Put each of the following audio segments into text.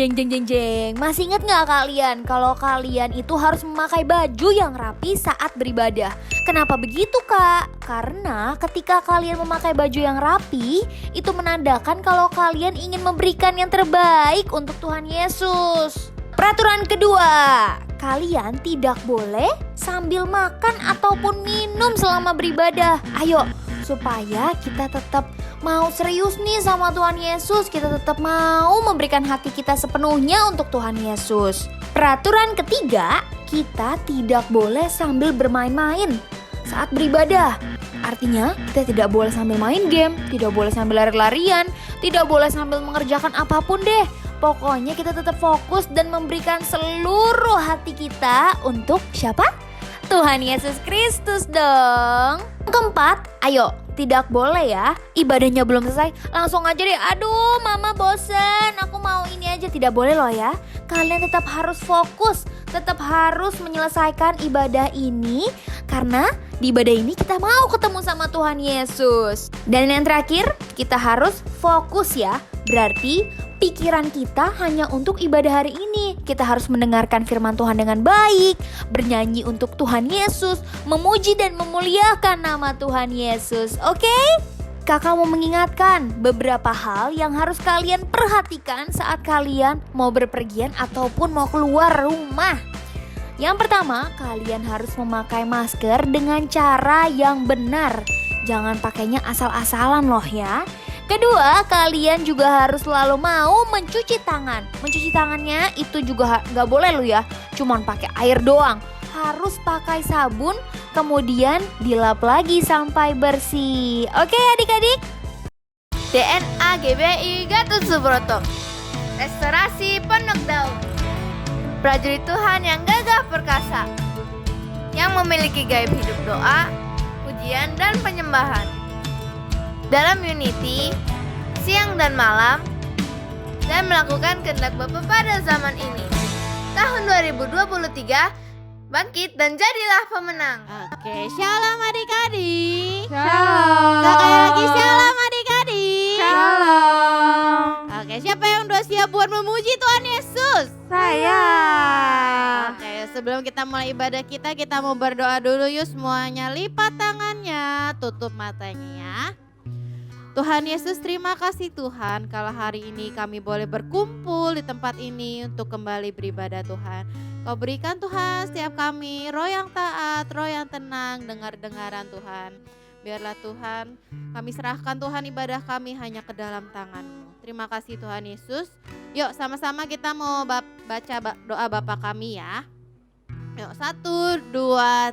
Jeng jeng jeng jeng. Masih ingat gak kalian kalau kalian itu harus memakai baju yang rapi saat beribadah? Kenapa begitu kak? Karena ketika kalian memakai baju yang rapi, itu menandakan kalau kalian ingin memberikan yang terbaik untuk Tuhan Yesus. Peraturan kedua, kalian tidak boleh sambil makan ataupun minum selama beribadah. Ayo, supaya kita tetap mau serius nih sama Tuhan Yesus, kita tetap mau memberikan hati kita sepenuhnya untuk Tuhan Yesus. Peraturan ketiga, kita tidak boleh sambil bermain-main saat beribadah. Artinya, kita tidak boleh sambil main game, tidak boleh sambil lari-larian, tidak boleh sambil mengerjakan apapun deh. Pokoknya kita tetap fokus dan memberikan seluruh hati kita untuk siapa? Tuhan Yesus Kristus dong. Keempat, ayo, tidak boleh ya, ibadahnya belum selesai langsung aja deh, aduh mama bosen, aku mau ini aja. Tidak boleh loh ya. Kalian tetap harus fokus, tetap harus menyelesaikan ibadah ini, karena di ibadah ini kita mau ketemu sama Tuhan Yesus. Dan yang terakhir, kita harus fokus ya. Berarti pikiran kita hanya untuk ibadah hari ini. Kita harus mendengarkan firman Tuhan dengan baik, bernyanyi untuk Tuhan Yesus, memuji dan memuliakan nama Tuhan Yesus. Oke? Kakak mau mengingatkan beberapa hal yang harus kalian perhatikan saat kalian mau berpergian ataupun mau keluar rumah. Yang pertama, kalian harus memakai masker dengan cara yang benar. Jangan pakainya asal-asalan loh ya. Kedua, kalian juga harus selalu mau mencuci tangan. Mencuci tangannya itu juga gak boleh loh ya, cuman pakai air doang. Harus pakai sabun, kemudian dilap lagi sampai bersih. Oke adik-adik? DNA GBI Gatot Subroto, Restorasi Pondok Daun, prajurit Tuhan yang gagah perkasa, yang memiliki gaya hidup doa, pujian dan penyembahan. Dalam unity, siang dan malam, dan melakukan kehendak Bapa pada zaman ini. Tahun 2023, bangkit dan jadilah pemenang. Oke, shalom adik-adik. Shalom. Sekali lagi shalom adik-adik. Shalom. Oke, siapa yang udah siap buat memuji Tuhan Yesus? Saya. Oke, sebelum kita mulai ibadah kita mau berdoa dulu yuk semuanya. Lipat tangannya, tutup matanya ya. Tuhan Yesus, terima kasih Tuhan kalau hari ini kami boleh berkumpul di tempat ini untuk kembali beribadah Tuhan. Kau berikan Tuhan setiap kami roh yang taat, roh yang tenang, dengar-dengaran Tuhan. Biarlah Tuhan, kami serahkan Tuhan ibadah kami hanya ke dalam tangan-Mu. Terima kasih Tuhan Yesus. Yuk sama-sama kita mau baca doa Bapa kami ya. Yuk 1, 2,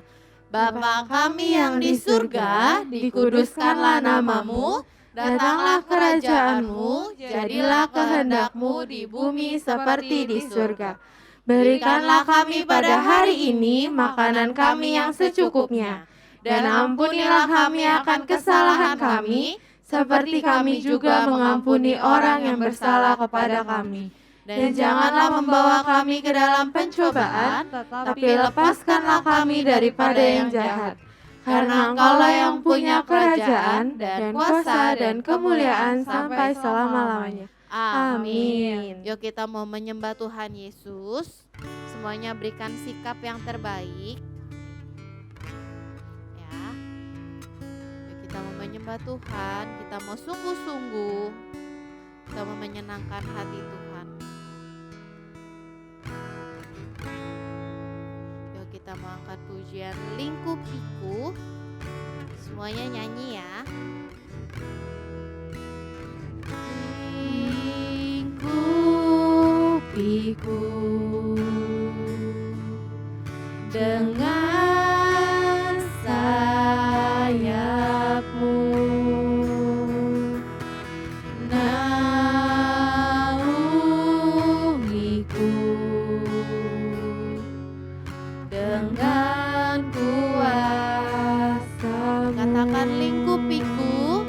3. Bapa kami yang di surga, dikuduskanlah namamu, datanglah kerajaan-Mu, jadilah kehendak-Mu di bumi seperti di surga. Berikanlah kami pada hari ini makanan kami yang secukupnya, dan ampunilah kami akan kesalahan kami, seperti kami juga mengampuni orang yang bersalah kepada kami. Dan janganlah membawa kami ke dalam pencobaan, tapi lepaskanlah kami daripada yang jahat. Karena Engkaulah yang punya kerajaan dan kuasa dan kemuliaan sampai selama-lamanya. Amin. Yuk kita mau menyembah Tuhan Yesus. Semuanya berikan sikap yang terbaik. Ya. Yuk kita mau menyembah Tuhan, kita mau sungguh-sungguh. Kita mau menyenangkan hati Tuhan. Yuk kita mau angkat pujian lingkup piku. Semuanya nyanyi ya. Lingkup piku dengan sayapmu, naungiku dengan kuasa. Katakan lingkupiku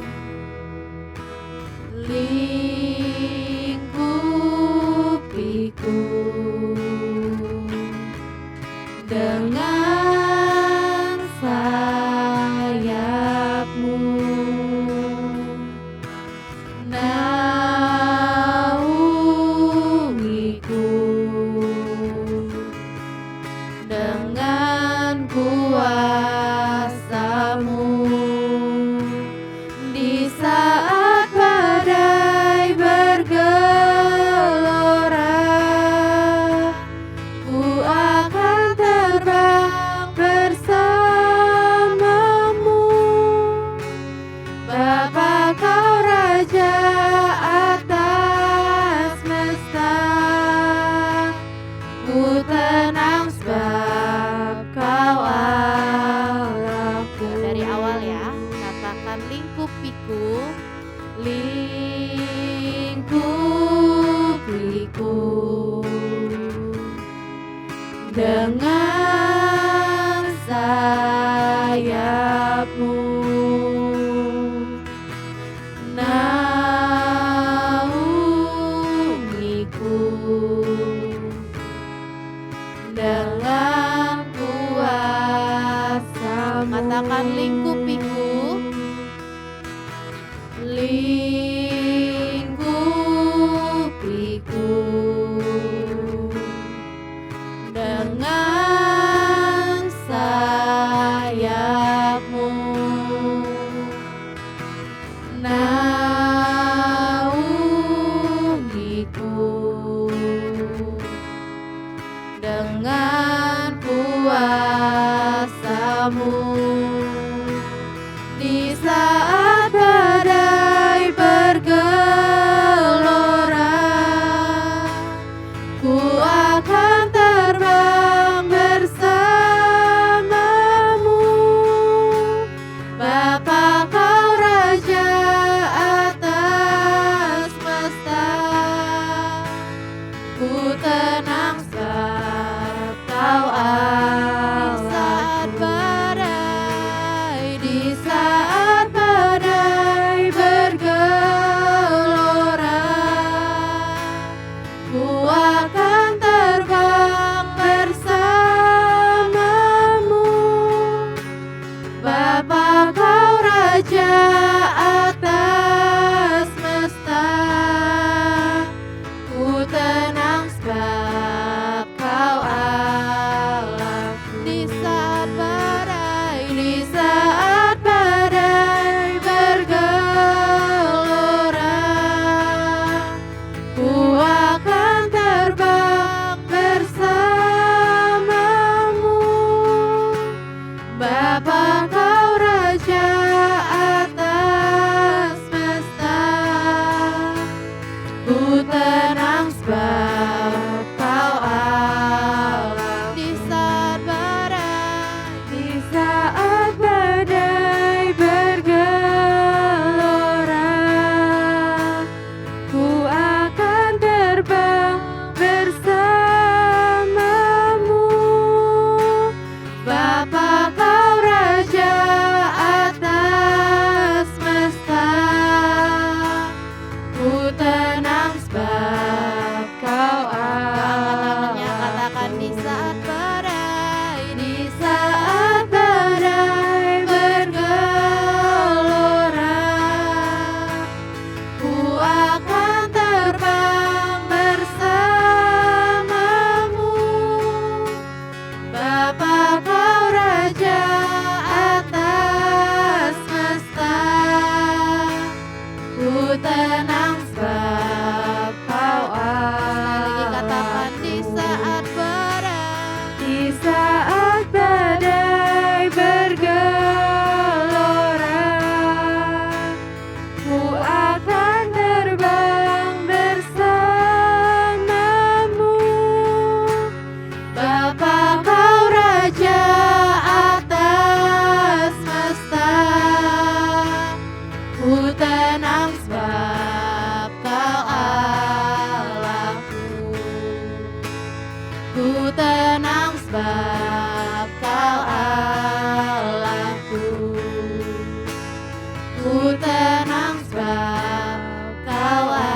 dengan kuasa-Mu. Di saat badai bergelora, ku akan terbang bersama-Mu. Bapa, Kau Raja atas semesta, ku tenang sebab Kau Allah. Di saat badai bergelora, ku akan terbang bersama-Mu. Bapa, Kau Raja atas semesta, ku tenang sebab Kau Allah. Di saat badai bergelora, ku akan terbang bersama-Mu. Bapa, Kau Raja atas semesta, ku tenang sebab Kau Allah. Di saat badai bergelora, ku akan terbang bersama-Mu. Bapa, Kau Raja atas semesta, ku tenang sebab Kau Allah. Katakan di saat badai bergelora, ku akan terbang bersama-Mu. Bapa, Kau Raja atas semesta, ku tenang sebab Kau Allah. Lagi katakan di saat badai bergelora, ku akan terbang bersama-Mu. Bapa, Kau Raja atas semesta, ku tenang sebab Kau Allahku. Ku tenang sebab Kau Allahku. Ku tenang sebab Kau Allahku.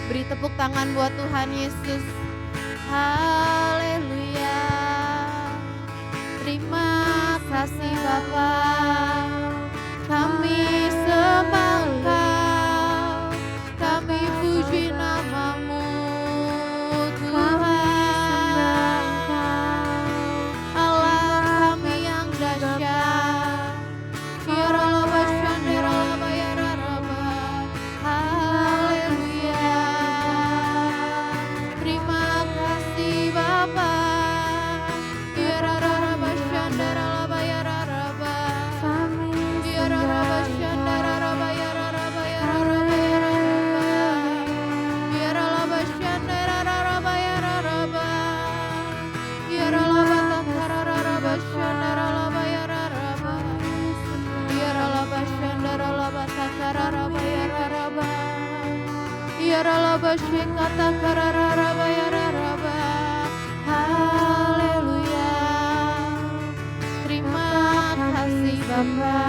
Beri tepuk tangan buat Tuhan Yesus. Haleluya. Terima kasih Bapa, kami sembah Engkau, kami puji nama-Mu Tuhan. Allah kami yang dahsyat. Ya Raba Shandera Raba Ya Raba. Haleluya. Terima kasih Bapa. Ya Raba Shandera Raba Ya Raba. Ya Raba Shandera Raba Ya Raba Ya Raba Ya Raba. Ya Raba Shandera Raba Ya Raba. Ya Raba Takara Raba Shandera Raba Ya Raba. Ya Raba Shandera Raba Takara Raba Ya Raba. Ya Raba Shikata Kara Raba Ya Raba. Haleluya. Terima kasih Bapa,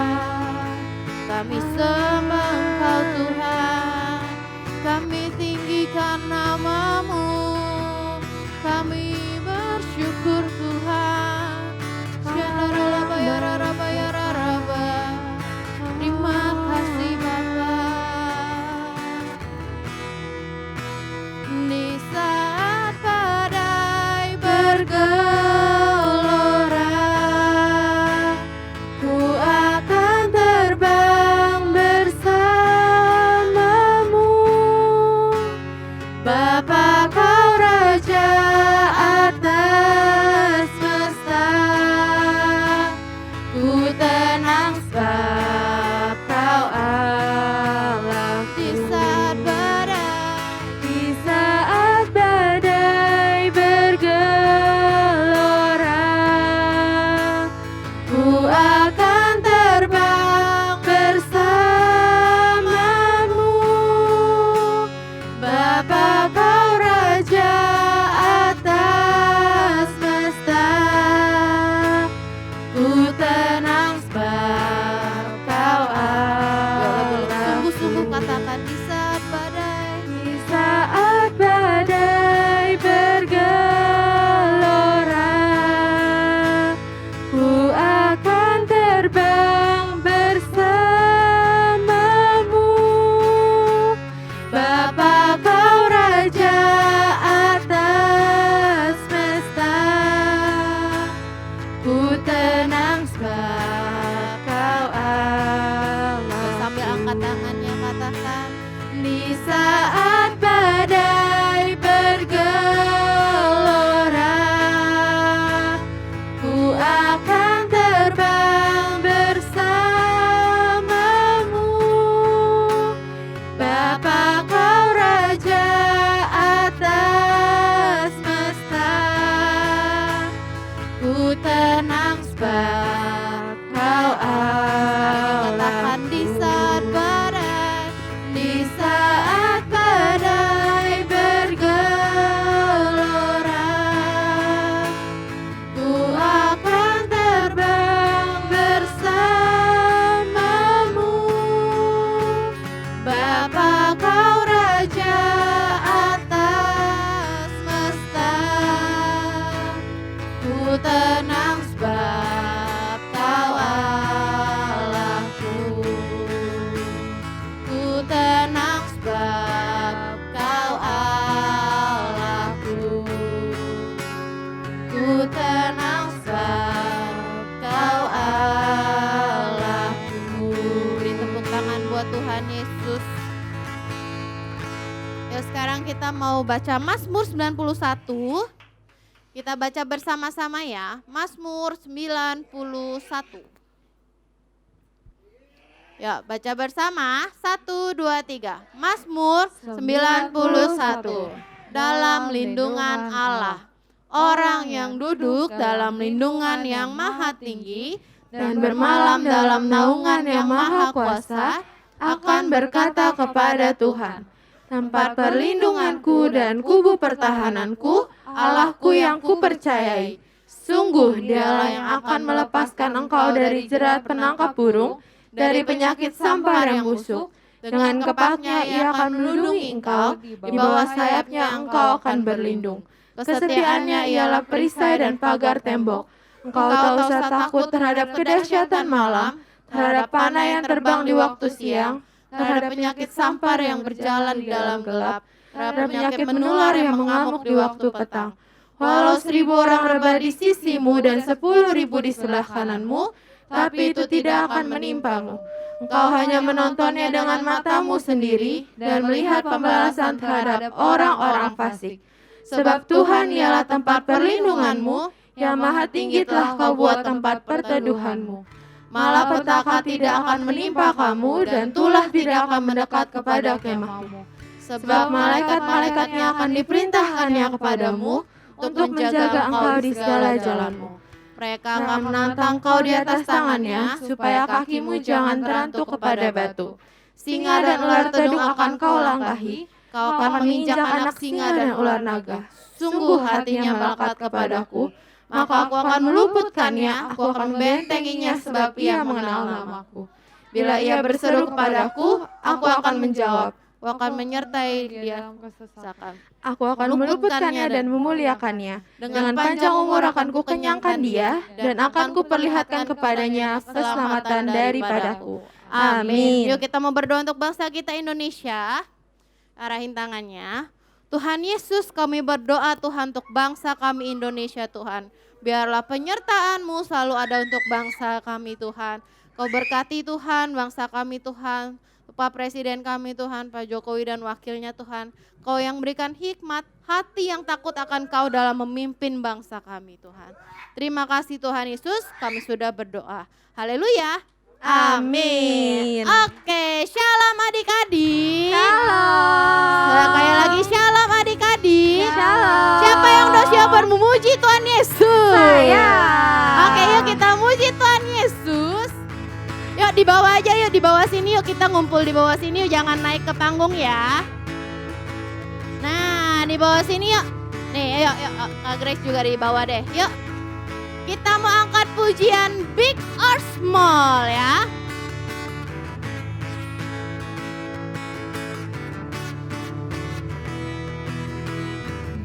kami sembah Engkau Tuhan, kami tinggikan nama-Mu, kami bersyukur Tuhan. Shandara ya raba ya raba. Terima kasih Bapa. Di saat badai bergelora, ku akan terbang bersama katakan di saat badai. Di saat badai bergelora, ku akan terbang bersamamu. Bapa kau Raja atas semesta, ku tenang sebab kau Allah. Sambil angkat tangannya katakan Di saat badai bergelora, ku akan terbang bersamamu. Bapa kau Raja atas semesta, ku tenang sebab kau Allah. katakan di saat badai. Di saat badai bergelora, ku akan terbang bersamamu. Bapa kau Raja atas semesta, ku tenang sebab kau Allahku. Ku tenang sebab kau Allahku. Ku tenang sebab kau Allahku. Beri tepuk tangan buat Tuhan Yesus. Ya, sekarang kita mau baca Mazmur 91. Kita baca bersama-sama ya. Mazmur 91. Ya, baca bersama. 1, 2, 3. Mazmur 91. Dalam lindungan Allah. Orang yang duduk dalam lindungan yang maha tinggi dan bermalam dalam naungan yang maha kuasa akan berkata kepada Tuhan, Tempat perlindunganku dan kubu pertahananku, Allahku yang kupercayai. Sungguh dialah yang akan melepaskan engkau dari jerat penangkap burung, dari penyakit sampar yang busuk. Dengan kepaknya ia akan melindungi engkau, di bawah sayapnya engkau akan berlindung. Kesetiaannya ialah perisai dan pagar tembok. Engkau tak usah takut terhadap kedahsyatan malam, terhadap panah yang terbang di waktu siang, terhadap penyakit sampar yang berjalan di dalam gelap, terhadap penyakit menular yang mengamuk di waktu petang. Walau 1.000 orang rebah di sisimu dan 10.000 di sebelah kananmu, tapi itu tidak akan menimpamu. Engkau hanya menontonnya dengan matamu sendiri dan melihat pembalasan terhadap orang-orang fasik. Sebab Tuhan ialah tempat perlindunganmu, yang maha tinggi telah kau buat tempat perteduhanmu. Malapetaka tidak akan menimpa kamu dan tulah tidak akan mendekat kepada kemahmu. Sebab malaikat-malaikatnya akan diperintahkannya kepadamu untuk menjaga engkau di segala jalanmu. Mereka Akan akan menantang kau di atas tangannya, supaya kakimu jangan terantuk kepada batu. Singa dan ular tedung akan kau langkahi, kau akan menginjak anak singa dan ular naga. Sungguh hatinya melekat kepadaku, maka aku akan meluputkannya, aku akan membentenginya sebab ia mengenal namaku. Bila ia berseru kepadaku, aku akan menjawab. Aku akan menyertai dia kesesakan. Aku akan meluputkannya dan memuliakannya. Dengan panjang umur akan kukenyangkan dia, dan akan kuperlihatkan kepadanya keselamatan daripadaku. Amin. Yuk kita mau berdoa untuk bangsa kita Indonesia. Arahin tangannya. Tuhan Yesus, kami berdoa Tuhan untuk bangsa kami Indonesia Tuhan. Biarlah penyertaan-Mu selalu ada untuk bangsa kami Tuhan. Kau berkati Tuhan bangsa kami Tuhan. Pak Presiden kami Tuhan, Pak Jokowi dan wakilnya Tuhan. Kau yang berikan hikmat, hati yang takut akan Kau dalam memimpin bangsa kami Tuhan. Terima kasih Tuhan Yesus, kami sudah berdoa. Haleluya. Amin. Oke, shalom adik-adik. Shalom. Sekali lagi shalom adik-adik. Shalom. Siapa yang udah siap memuji Tuhan Yesus? Saya. Oke, yuk kita muji Tuhan Yesus. Yuk di bawah aja, yuk di bawah sini, yuk kita ngumpul di bawah sini, yuk jangan naik ke panggung ya. Nah, di bawah sini yuk. Nih, yuk, Kak Grace juga di bawah deh. Yuk. Kita mau angkat pujian Big or Small ya.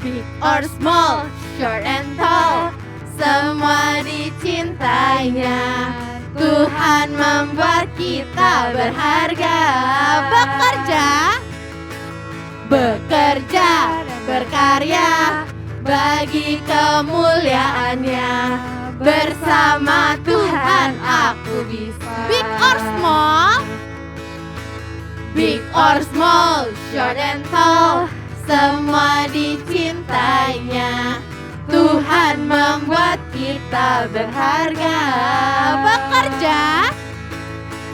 big or small, short and tall, semua dicintainya. Tuhan membuat kita berharga. Bekerja, berkarya bagi kemuliaannya. Bersama Tuhan aku bisa. Big or small, big or small, short and tall, semua dicintainya. Tuhan membuat kita berharga.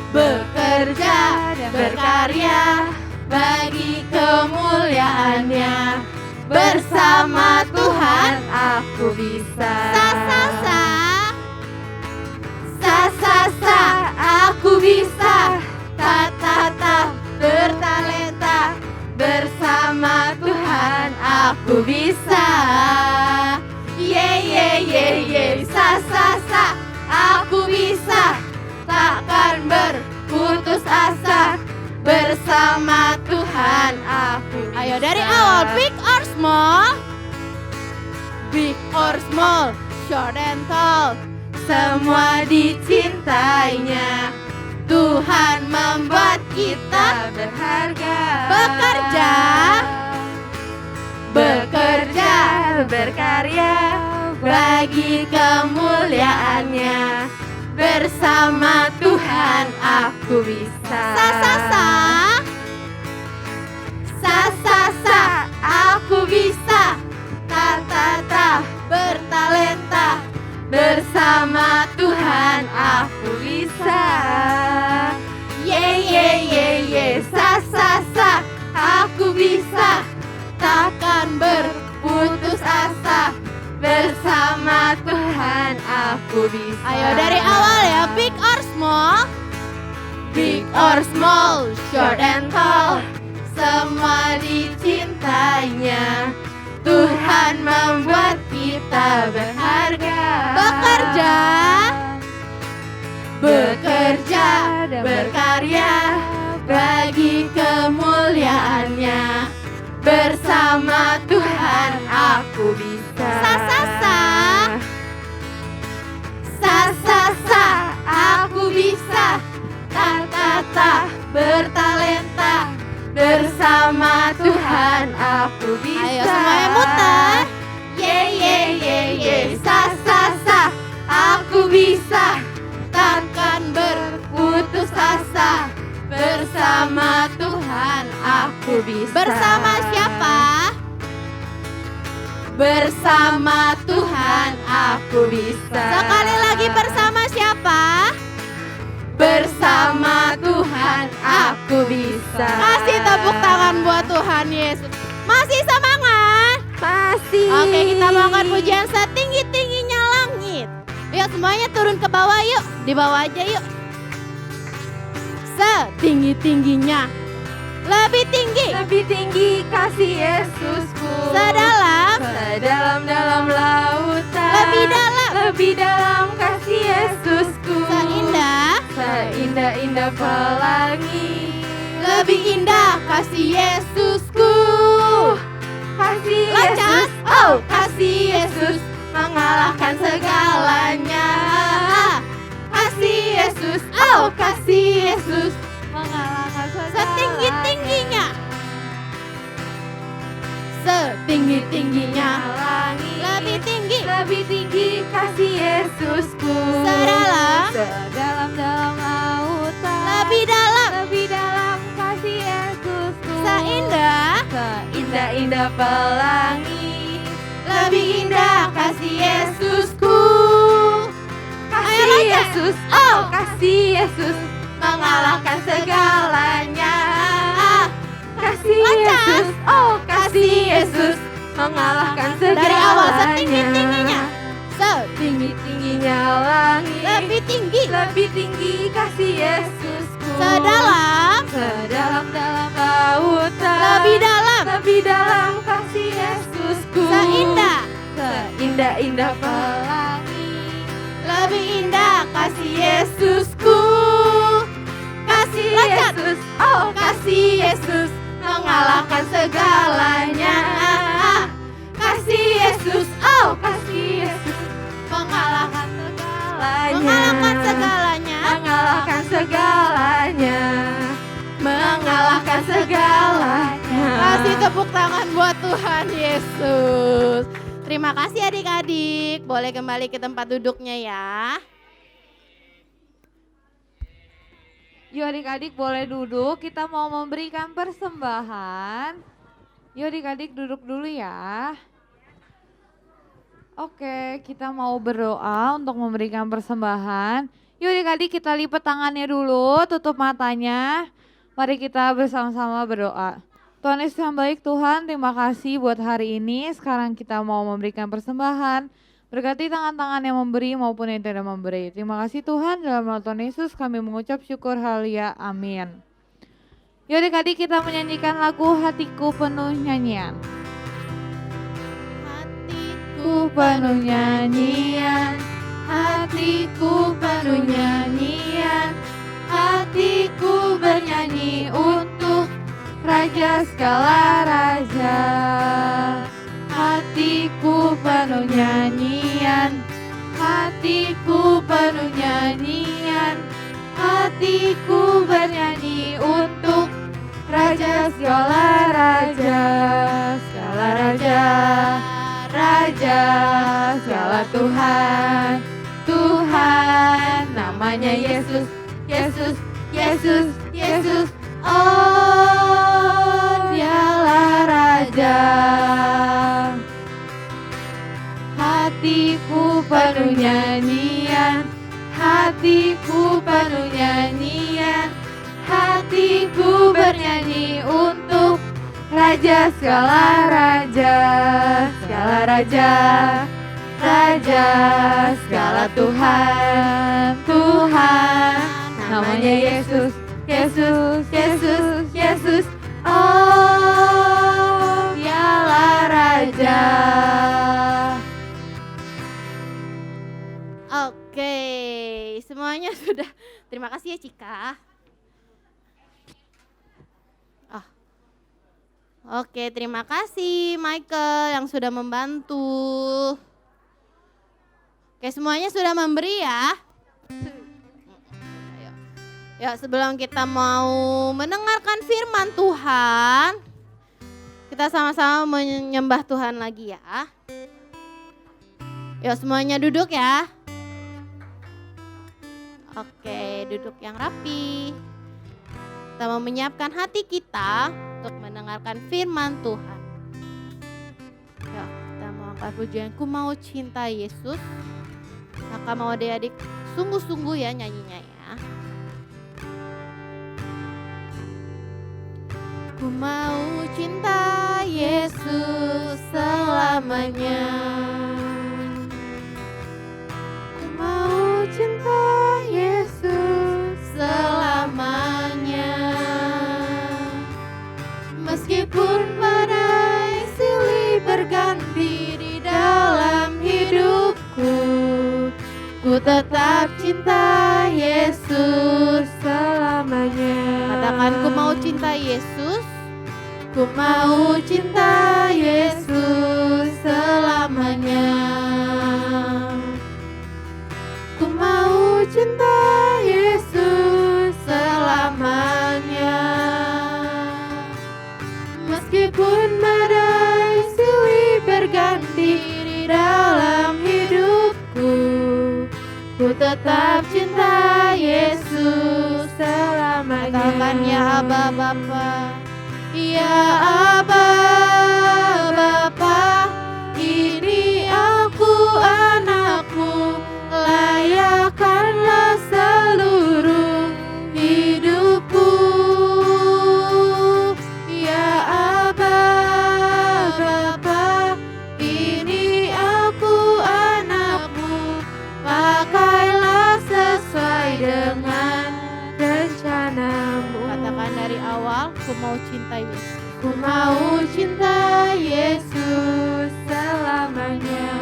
Bekerja, berkarya bagi kemuliaannya. Bersama Tuhan aku bisa. Aku bisa. Ta, bertalenta. Bersama Tuhan aku bisa. Sa, aku bisa. Takkan berputus asa. Bersama Tuhan aku bisa. Ayo dari awal, big or small, big or small, short and tall, semua dicintainya. Tuhan membuat kita berharga. Bekerja, berkarya bagi kemuliaannya. Bersama Tuhan aku bisa. Sa, aku bisa. Ta, bertalenta. Bersama Tuhan aku bisa. Sa, aku bisa. Takkan berputus asa. Bersama Tuhan aku bisa. Ayo dari awal ya, big or small, big or small, short and tall, semua dicintainya. Tuhan membuat kita berharga. Bekerja, berkarya bagi kemuliaannya. Bersama Tuhan aku bisa. Sa, aku bisa. Ta, bertalenta. Bersama Tuhan aku bisa. Ayo semuanya muter. Sa, aku bisa. Takkan berputus asa. Bersama Tuhan aku bisa. Bersama siapa? Bersama Tuhan aku bisa. Sekali lagi, bersama siapa? Bersama Tuhan aku bisa. Kasih tepuk tangan buat Tuhan Yesus. Masih semangat? Masih. Oke, kita mau angkat pujian setinggi-tingginya langit. Yuk semuanya turun ke bawah yuk. Di bawah aja yuk. Setinggi-tingginya. Lebih tinggi kasih Yesusku. Sedalam lautan. Lebih dalam kasih Yesusku. Seindah pelangi. Lebih indah kasih Yesusku. Kasih Yesus, oh kasih Yesus mengalahkan segalanya. Kasih Yesus, oh kasih Yesus mengalahkan segalanya. Setinggi-tingginya. Setinggi-tingginya langit. Lebih tinggi kasih Yesusku. Sedalam lautan. Lebih dalam kasih Yesusku. Seindah pelangi. Lebih indah kasih Yesusku. Kasih Yesus, oh kasih Yesus mengalahkan segalanya. Kasih Yesus, oh kasih Yesus mengalahkan segalanya. Dari awal setinggi-tingginya. Setinggi-tingginya langit. Lebih tinggi kasih Yesusku. Sedalam lautan. Lebih dalam kasih Yesusku. Seindah pelangi. Lebih indah kasih Yesusku. Kasih Yesus, oh kasih Yesus mengalahkan segalanya. Yesus, oh kasih Yesus mengalahkan segalanya, mengalahkan segalanya, mengalahkan segalanya. Kasih tepuk tangan buat Tuhan Yesus. Terima kasih adik-adik. Boleh kembali ke tempat duduknya ya. Yuk adik-adik boleh duduk, kita mau memberikan persembahan. Yuk adik-adik duduk dulu ya. Oke, kita mau berdoa untuk memberikan persembahan. Yuk adik-adik kita lipat tangannya dulu, tutup matanya. Mari kita bersama-sama berdoa. Tuhan Yesus yang baik, Tuhan terima kasih buat hari ini. Sekarang kita mau memberikan persembahan. Berkati tangan-tangan yang memberi maupun yang tidak memberi. Terima kasih Tuhan, dalam nama Tuhan Yesus kami mengucap syukur, haleluya, amin. Yuk adik-adik kita menyanyikan lagu Hatiku Penuh Nyanyian. Hatiku penuh nyanyian, hatiku penuh nyanyian, hatiku bernyanyi untuk Raja segala raja. Hatiku penuh nyanyian, hatiku penuh nyanyian, hatiku bernyanyi untuk Raja segala raja, segala raja, raja segala Tuhan, Tuhan namanya Yesus, Yesus, Yesus, Yesus, oh dialah raja. Hatiku penuh nyanyian, hatiku penuh nyanyian, hatiku bernyanyi untuk Raja segala raja, segala raja, raja segala Tuhan, Tuhan namanya Yesus, Yesus, Yesus, Yesus, oh dialah raja. Oke, semuanya sudah. Terima kasih ya Cika. Oke, terima kasih Michael yang sudah membantu. Oke, semuanya sudah memberi ya. Ya, sebelum kita mau mendengarkan firman Tuhan, kita sama-sama menyembah Tuhan lagi ya. Yuk semuanya duduk ya. Oke, duduk yang rapi. Kita mau menyiapkan hati kita untuk mendengarkan firman Tuhan. Ya, kita mau angkat pujian, ku mau cinta Yesus. Maka mau adik-adik sungguh-sungguh ya nyanyinya ya. Ku mau cinta Yesus selamanya. Ku mau cinta Yesus selamanya. Meskipun badai silih berganti di dalam hidupku, ku tetap cinta Yesus selamanya. Katakan, ku mau cinta Yesus. Ku mau cinta Yesus selamanya. Ku mau cinta Yesus selamanya. Meskipun badai silih berganti di dalam hidupku, ku tetap cinta Yesus selamanya. Katakan ya Aba Bapa, ya Aba Bapa, ini aku anakmu, layakkanlah seluruh hidupku. Ya Aba Bapa, ini aku anakmu, pakailah sesuai dengan rencanamu. Katakan dari awal, ku mau cinta Yesus. Ku mau cinta Yesus selamanya.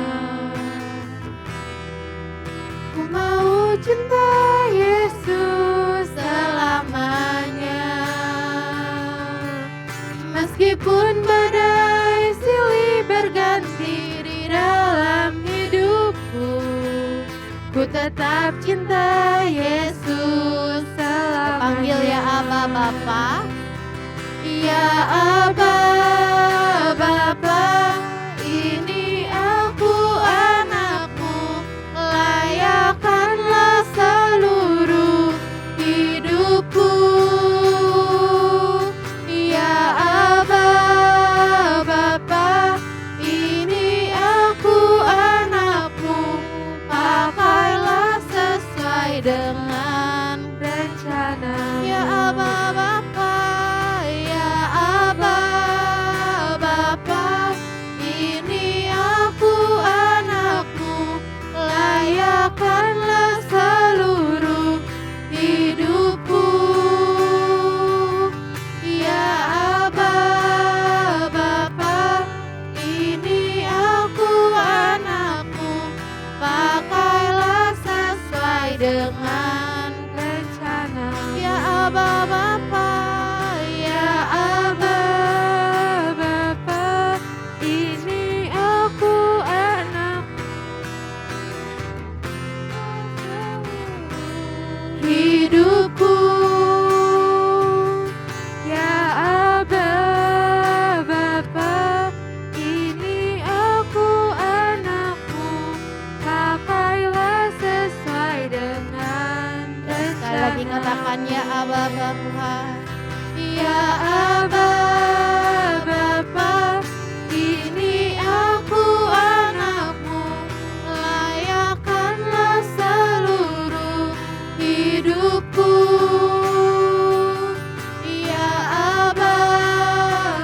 Ku mau cinta Yesus selamanya. Meskipun badai silih berganti di dalam tetap cinta Yesus selamanya. Panggil ya Aba Bapa. Ya Aba Bapa, ini aku anakmu, layakkanlah seluruh hidupku. Ya Aba Bapa, ini aku anakmu, pakailah sesuai dengan rencana. Ya Aba Bapa, ya Aba Bapa, ini aku anakmu, layakkanlah seluruh hidupku. Ya Aba Bapa, ini aku anakmu, pakailah sesuai dengan rencana. Ya Aba Bapa, ya Aba Bapa, ini aku anak hidupku. Ya Aba Bapa, ini aku anakmu, pakailah sesuai dengan Sekali lagi katakan ya Aba Bapa. Ya Aba Bapa, ini aku anakmu, layakkanlah seluruh hidupku. Ya Aba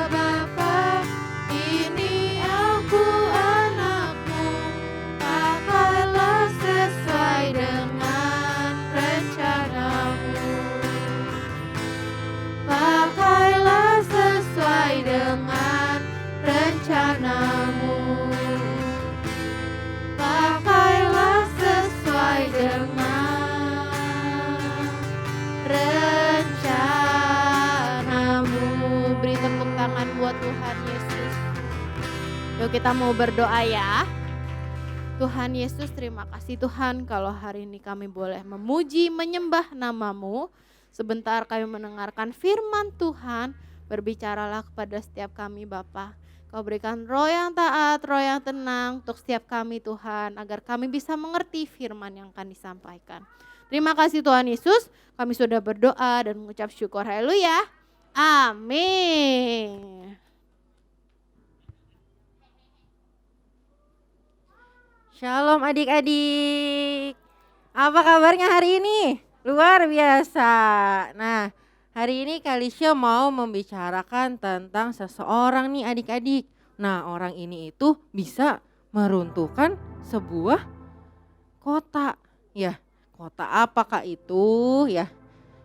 Bapa, ini aku anakmu, pakailah sesuai dengan rencanamu. Pakailah sesuai dengan rencanamu. Pakailah sesuai dengan rencanamu. Beri tepuk tangan buat Tuhan Yesus. Yuk kita mau berdoa ya. Tuhan Yesus, terima kasih Tuhan kalau hari ini kami boleh memuji, menyembah nama-Mu. Sebentar kami mendengarkan firman Tuhan, berbicaralah kepada setiap kami Bapa. Kau berikan roh yang taat, roh yang tenang untuk setiap kami Tuhan, agar kami bisa mengerti firman yang akan disampaikan. Terima kasih Tuhan Yesus, kami sudah berdoa dan mengucap syukur. Haleluya. Amin. Shalom adik-adik. Apa kabarnya hari ini? Luar biasa. Nah, hari ini Kalisya mau membicarakan tentang seseorang nih adik-adik. Nah, orang ini itu bisa meruntuhkan sebuah kota. Ya, kota apakah itu ya?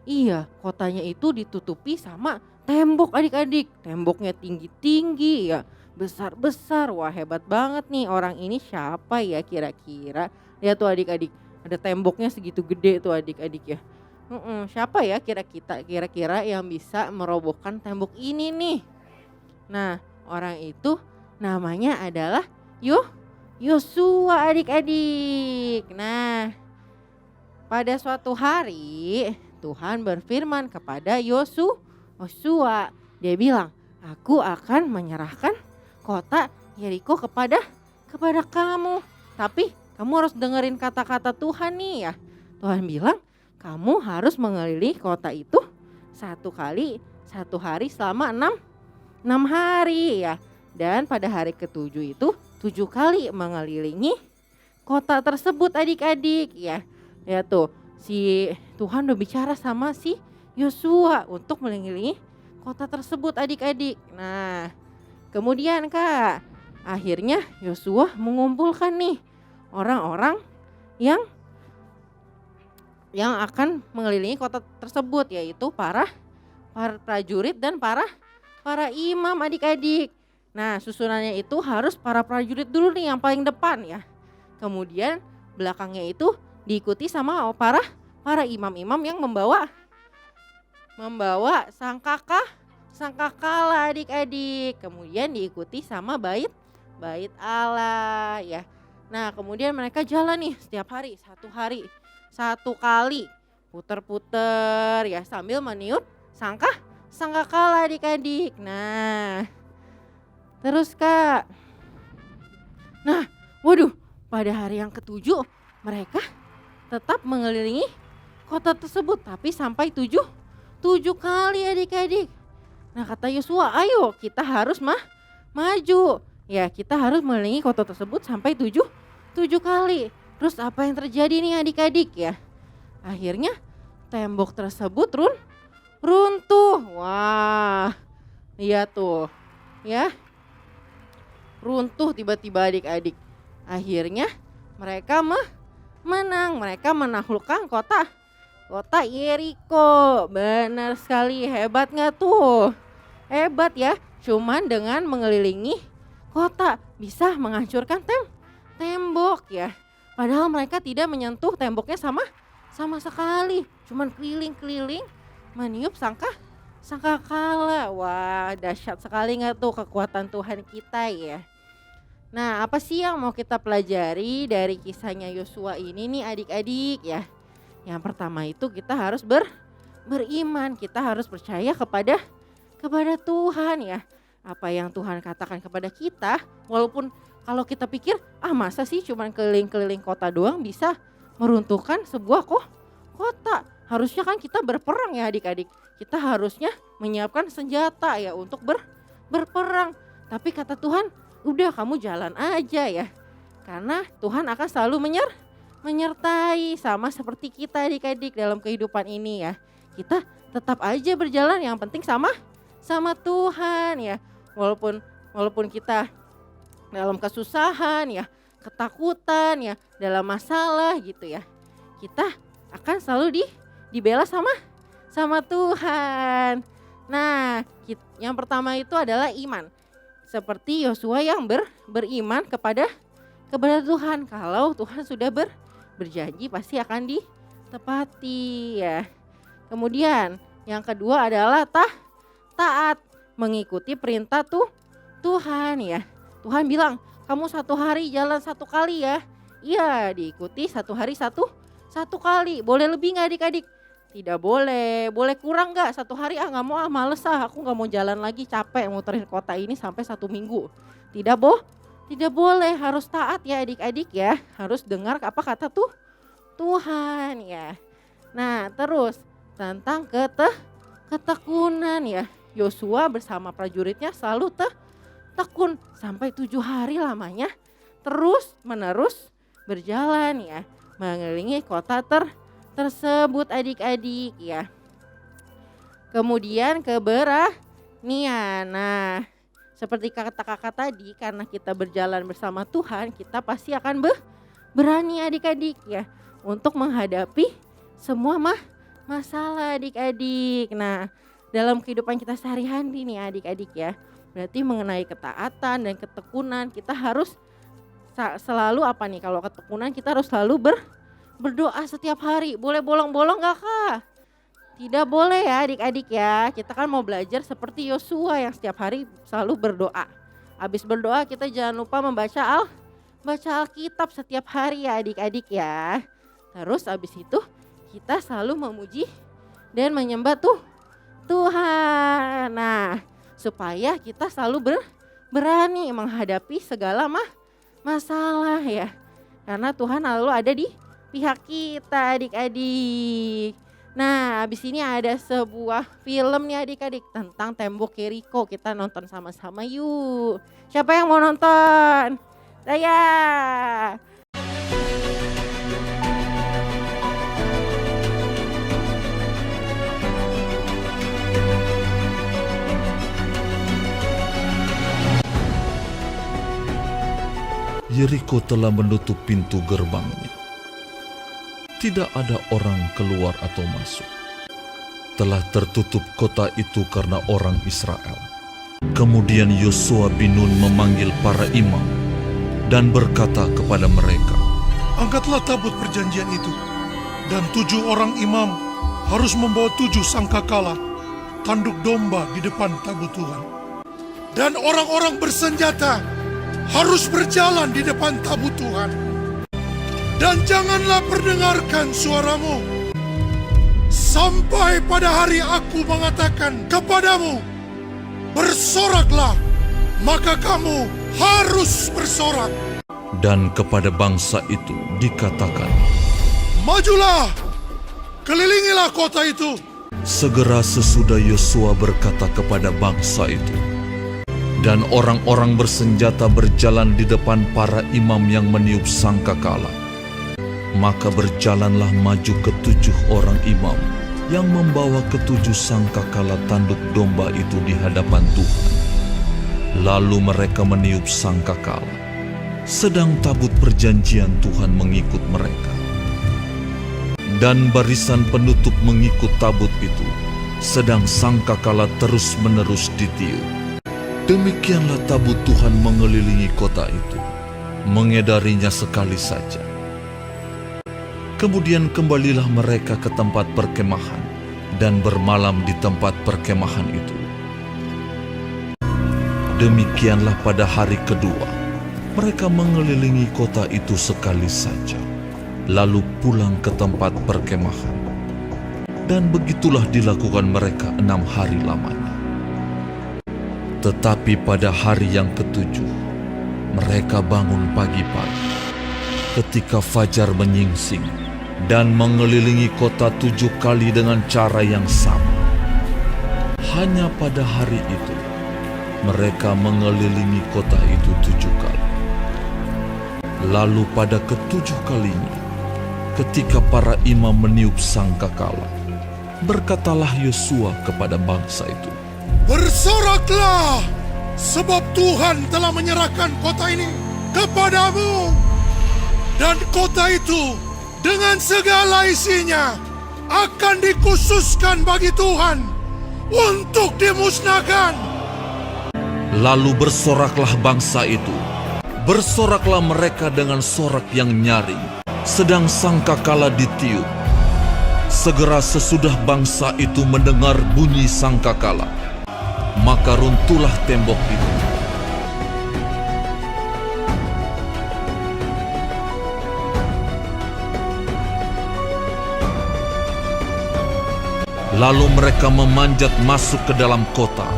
Iya, kotanya itu ditutupi sama tembok adik-adik. Temboknya tinggi-tinggi ya, besar-besar. Wah, hebat banget nih orang ini, siapa ya kira-kira? Lihat tuh adik-adik, ada temboknya segitu gede tuh adik-adik ya. Siapa ya kira-kira yang bisa merobohkan tembok ini nih? Nah, orang itu namanya adalah Yosua adik-adik. Nah, pada suatu hari Tuhan berfirman kepada Yosua. Dia bilang, aku akan menyerahkan kota Yeriko kepada kamu. Tapi kamu harus dengerin kata-kata Tuhan nih ya. Tuhan bilang, kamu harus mengelilingi kota itu satu hari selama 6 hari ya. Dan pada hari ke-7 itu 7 kali mengelilingi kota tersebut adik-adik ya. Ya tuh, si Tuhan udah bicara sama si Yosua untuk mengelilingi kota tersebut adik-adik. Nah, kemudian Kak, akhirnya Yosua mengumpulkan nih orang-orang yang akan mengelilingi kota tersebut, yaitu para prajurit dan para imam adik-adik. Nah, susunannya itu harus para prajurit dulu nih yang paling depan ya. Kemudian belakangnya itu diikuti sama para imam-imam yang membawa sangkakala adik-adik. Kemudian diikuti sama bait Allah ya. Nah kemudian mereka jalan nih setiap hari, satu kali, puter-puter ya sambil meniup sangkakala adik-adik. Nah terus Kak, nah waduh pada hari yang ketujuh mereka tetap mengelilingi kota tersebut tapi sampai tujuh kali adik-adik. Nah kata Yosua, ayo kita harus maju. Ya kita harus mengelilingi kota tersebut sampai tujuh kali. Terus apa yang terjadi nih adik-adik ya? Akhirnya tembok tersebut runtuh. Wah, lihat tuh ya. Runtuh tiba-tiba adik-adik. Akhirnya mereka menang. Mereka menaklukkan kota Yeriko. Benar sekali, hebat gak tuh? Hebat ya, cuman dengan mengelilingi kota bisa menghancurkan tembok ya. Padahal mereka tidak menyentuh temboknya sama sekali. Cuman keliling-keliling meniup sangkakala. Wah, dahsyat sekali gak tuh kekuatan Tuhan kita ya. Nah, apa sih yang mau kita pelajari dari kisahnya Yosua ini nih adik-adik ya? Yang pertama itu kita harus beriman, kita harus percaya kepada Tuhan ya. Apa yang Tuhan katakan kepada kita, walaupun kalau kita pikir, masa sih cuman keliling-keliling kota doang bisa meruntuhkan sebuah kota. Harusnya kan kita berperang ya adik-adik. Kita harusnya menyiapkan senjata ya untuk berperang. Tapi kata Tuhan, udah kamu jalan aja ya. Karena Tuhan akan selalu menyertai sama seperti kita adik-adik dalam kehidupan ini ya. Kita tetap aja berjalan, yang penting sama Tuhan ya. Walaupun kita dalam kesusahan ya, ketakutan ya, dalam masalah gitu ya. Kita akan selalu dibela sama Tuhan. Nah, yang pertama itu adalah iman. Seperti Yosua yang beriman kepada Tuhan. Kalau Tuhan sudah berjanji pasti akan ditepati ya. Kemudian yang kedua adalah taat mengikuti perintah Tuhan ya. Tuhan bilang kamu satu hari jalan satu kali ya. Iya, diikuti satu hari satu kali. Boleh lebih nggak adik-adik? Tidak boleh. Boleh kurang nggak? Satu hari nggak mau, males aku nggak mau jalan lagi, capek muterin kota ini sampai 1 minggu. Tidak boleh, harus taat ya adik-adik ya. Harus dengar apa kata Tuhan ya. Nah terus tentang ketekunan ya. Yosua bersama prajuritnya selalu tekun sampai 7 hari lamanya terus menerus berjalan ya. Mengelilingi kota tersebut adik-adik ya. Kemudian keberanian. Nah seperti kata kakak tadi, karena kita berjalan bersama Tuhan, kita pasti akan berani adik-adik ya. Untuk menghadapi semua masalah adik-adik. Nah dalam kehidupan kita sehari-hari nih adik-adik ya. Berarti mengenai ketaatan dan ketekunan kita harus selalu apa nih, kalau ketekunan kita harus selalu berdoa setiap hari. Boleh bolong-bolong gak Kak? Tidak boleh ya adik-adik ya. Kita kan mau belajar seperti Yosua yang setiap hari selalu berdoa. Habis berdoa kita jangan lupa membaca Alkitab setiap hari ya adik-adik ya. Terus habis itu kita selalu memuji dan menyembah Tuhan. Nah supaya kita selalu berani menghadapi segala masalah ya. Karena Tuhan selalu ada di pihak kita adik-adik. Nah abis ini ada sebuah film nih adik-adik tentang tembok Yeriko. Kita nonton sama-sama yuk. Siapa yang mau nonton? Saya. Yeriko telah menutup pintu gerbangnya. Tidak ada orang keluar atau masuk. Telah tertutup kota itu karena orang Israel. Kemudian Yosua bin Nun memanggil para imam dan berkata kepada mereka, angkatlah tabut perjanjian itu, dan 7 orang imam harus membawa 7 sangkakala, tanduk domba di depan tabut Tuhan. Dan orang-orang bersenjata harus berjalan di depan tabut Tuhan. Dan janganlah perdengarkan suaramu sampai pada hari aku mengatakan kepadamu, bersoraklah, maka kamu harus bersorak. Dan kepada bangsa itu dikatakan, Majulah, kelilingilah kota itu. segera sesudah Yosua berkata kepada bangsa itu, dan orang-orang bersenjata berjalan di depan para imam yang meniup sangkakala. Maka berjalanlah maju ketujuh orang imam yang membawa ketujuh sangkakala tanduk domba itu di hadapan Tuhan. Lalu mereka meniup sangkakala, sedang tabut perjanjian Tuhan mengikut mereka. Dan barisan penutup mengikut tabut itu, sedang sangkakala terus-menerus ditiup. Demikianlah tabut Tuhan mengelilingi kota itu, mengedarinya sekali saja. Kemudian kembalilah mereka ke tempat perkemahan dan bermalam di tempat perkemahan itu. Demikianlah pada hari kedua, mereka mengelilingi kota itu sekali saja, lalu pulang ke tempat perkemahan. Dan begitulah dilakukan mereka 6 hari lamanya. Tetapi pada hari yang ketujuh, mereka bangun pagi-pagi, ketika fajar menyingsing, dan mengelilingi kota 7 kali dengan cara yang sama. Hanya pada hari itu, mereka mengelilingi kota itu 7 kali. Lalu pada ketujuh kalinya, ketika para imam meniup sangkakala, berkatalah Yosua kepada bangsa itu, Bersoraklah, sebab Tuhan telah menyerahkan kota ini kepadamu. Dan kota itu dengan segala isinya akan dikhususkan bagi Tuhan untuk dimusnahkan. Lalu bersoraklah bangsa itu. Bersoraklah mereka dengan sorak yang nyaring, sedang sangkakala ditiup. Segera sesudah bangsa itu mendengar bunyi sangkakala, maka runtuhlah tembok itu. Lalu mereka memanjat masuk ke dalam kota,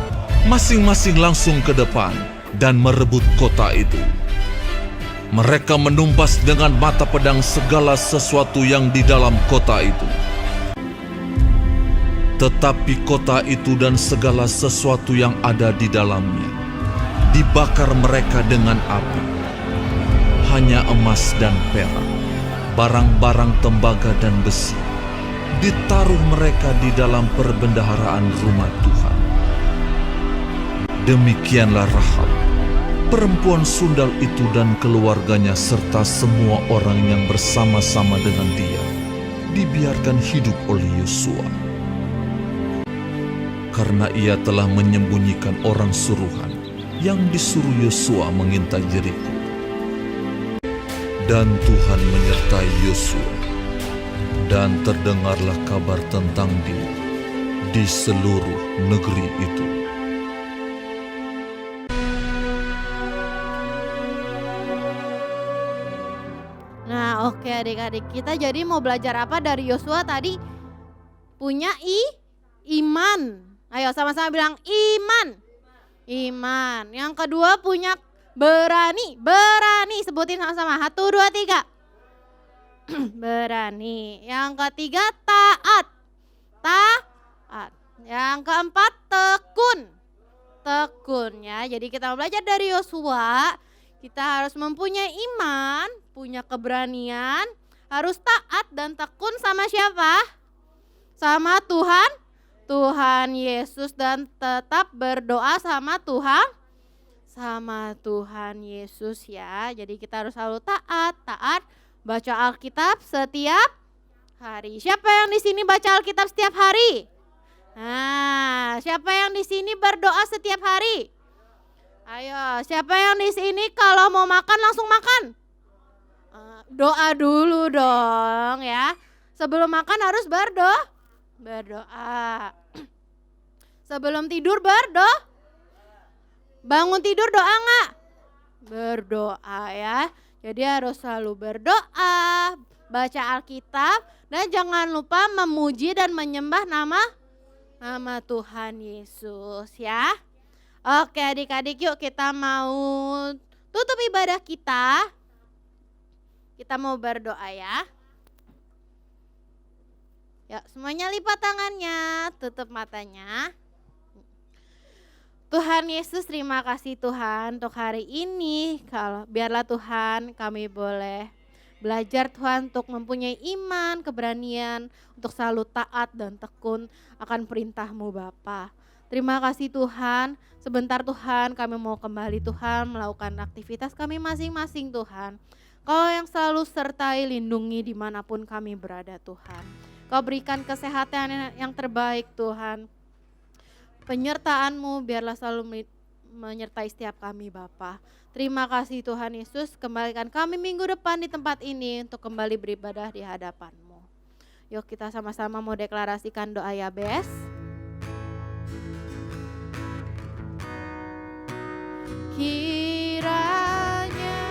masing-masing langsung ke depan dan merebut kota itu. Mereka menumpas dengan mata pedang segala sesuatu yang di dalam kota itu. Tetapi kota itu dan segala sesuatu yang ada di dalamnya dibakar mereka dengan api. Hanya emas dan perak, barang-barang tembaga dan besi, ditaruh mereka di dalam perbendaharaan rumah Tuhan. Demikianlah Rahab, perempuan sundal itu dan keluarganya serta semua orang yang bersama-sama dengan dia dibiarkan hidup oleh Yosua. Karena ia telah menyembunyikan orang suruhan yang disuruh Yosua mengintai Yeriko. Dan Tuhan menyertai Yosua, dan terdengarlah kabar tentang dia di seluruh negeri itu. Nah, oke adik-adik, kita jadi mau belajar apa dari Yosua tadi? Punya iman. Ayo sama-sama bilang iman. Iman. Yang kedua punya berani. Berani, sebutin sama-sama. 1, 2, 3. Berani. Yang ketiga taat. Taat. Yang keempat tekun. Tekun ya. Jadi kita belajar dari Yosua, kita harus mempunyai iman, punya keberanian, harus taat dan tekun sama siapa? Sama Tuhan Yesus, dan tetap berdoa sama Tuhan Yesus ya. Jadi kita harus selalu taat, baca Alkitab setiap hari. Siapa yang di sini baca Alkitab setiap hari? Nah, siapa yang di sini berdoa setiap hari? Ayo, siapa yang di sini kalau mau makan langsung makan? Doa dulu dong ya. Sebelum makan harus berdoa. Sebelum tidur bangun tidur doa enggak? berdoa ya. Jadi harus selalu berdoa, baca Alkitab, dan jangan lupa memuji dan menyembah nama Tuhan Yesus ya. Oke adik-adik, yuk kita mau tutup ibadah kita. Kita mau berdoa ya. Ya, semuanya lipat tangannya, tutup matanya. Tuhan Yesus, terima kasih Tuhan untuk hari ini. Biarlah Tuhan kami boleh belajar Tuhan untuk mempunyai iman, keberanian untuk selalu taat dan tekun akan perintah-Mu Bapa. Terima kasih Tuhan, sebentar Tuhan kami mau kembali Tuhan melakukan aktivitas kami masing-masing Tuhan. Kau yang selalu sertai lindungi dimanapun kami berada Tuhan. Kau berikan kesehatan yang terbaik Tuhan. Penyertaan-Mu biarlah selalu menyertai setiap kami Bapa. Terima kasih Tuhan Yesus, kembalikan kami minggu depan di tempat ini untuk kembali beribadah di hadapan-Mu. Yuk kita sama-sama mau deklarasikan doa Yabes. Kiranya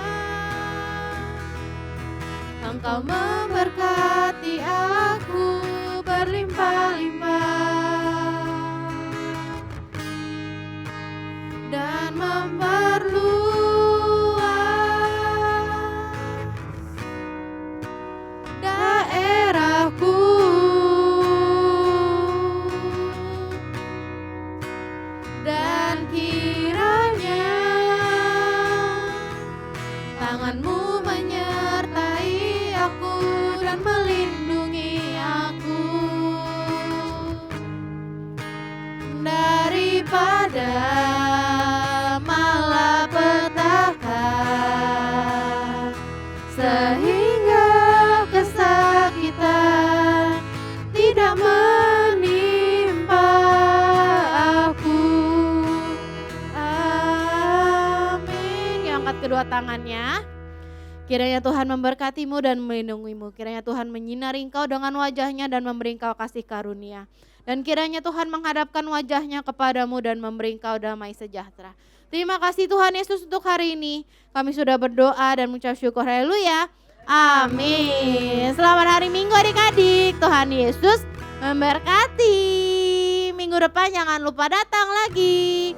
Engkau memberkati aku berlimpah-limpah dan memperluas daerahku, dan kiranya tangan-Mu menyertai aku dan melindungi aku daripada malapetaka, sehingga kesakitan tidak menimpa aku. Amin. Angkat kedua tangannya. Kiranya Tuhan memberkati-Mu dan melindungi-Mu. Kiranya Tuhan menyinari engkau dengan wajah-Nya dan memberi engkau kasih karunia. Dan kiranya Tuhan menghadapkan wajah-Nya kepadamu dan memberi engkau damai sejahtera. Terima kasih Tuhan Yesus untuk hari ini. Kami sudah berdoa dan mengucap syukur. Haleluya. Amin. Selamat hari Minggu adik-adik. Tuhan Yesus memberkati. Minggu depan jangan lupa datang lagi.